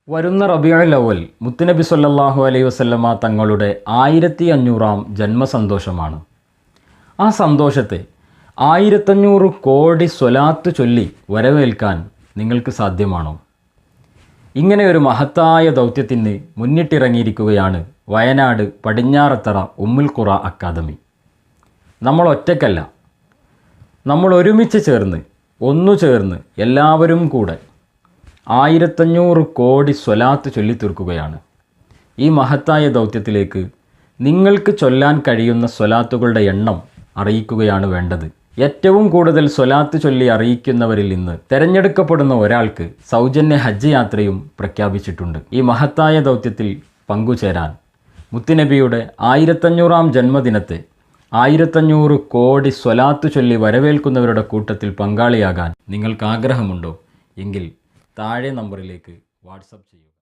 വരുന്ന റബീഉൽ അവ്വൽ മുത്തുനബി സല്ലല്ലാഹു അലൈഹി വസല്ലമ തങ്ങളുടെ 1500-ാം ജന്മസന്തോഷമാണ്. ആ സന്തോഷത്തെ 1500 കോടി സ്വലാത്ത് ചൊല്ലി വരവേൽക്കാൻ നിങ്ങൾക്ക് സാധ്യമാണോ? ഇങ്ങനെ ഒരു മഹത്തായ ദൗത്യത്തിന് മുന്നിട്ടിറങ്ങിയിരിക്കുകയാണ് വയനാട് പടിഞ്ഞാറത്തറ ഉമ്മുൽ ഖുറ അക്കാദമി. നമ്മൾ ഒറ്റയ്ക്കല്ല, നമ്മൾ ഒരുമിച്ച് ചേർന്ന് ഒന്നുചേർന്ന് എല്ലാവരും കൂടെ 1500 കോടി സ്വലാത്ത് ചൊല്ലിത്തീർക്കുകയാണ്. ഈ മഹത്തായ ദൗത്യത്തിലേക്ക് നിങ്ങൾക്ക് ചൊല്ലാൻ കഴിയുന്ന സ്വലാത്തുകളുടെ എണ്ണം അറിയിക്കുകയാണ് വേണ്ടത്. ഏറ്റവും കൂടുതൽ സ്വലാത്ത് ചൊല്ലി അറിയിക്കുന്നവരിൽ നിന്ന് തിരഞ്ഞെടുക്കപ്പെടുന്ന ഒരാൾക്ക് സൗജന്യ ഹജ്ജ് യാത്രയും പ്രഖ്യാപിച്ചിട്ടുണ്ട്. ഈ മഹത്തായ ദൗത്യത്തിൽ പങ്കുചേരാൻ മുത്തുനബിയുടെ 1500-ാം ജന്മദിനത്തെ 1500 കോടി സ്വലാത്ത് ചൊല്ലി വരവേൽക്കുന്നവരുടെ കൂട്ടത്തിൽ പങ്കാളിയാകാൻ നിങ്ങൾക്ക് ആഗ്രഹമുണ്ടോ? എങ്കിൽ താഴെ നമ്പറിലേക്ക് വാട്സപ്പ് ചെയ്യുക.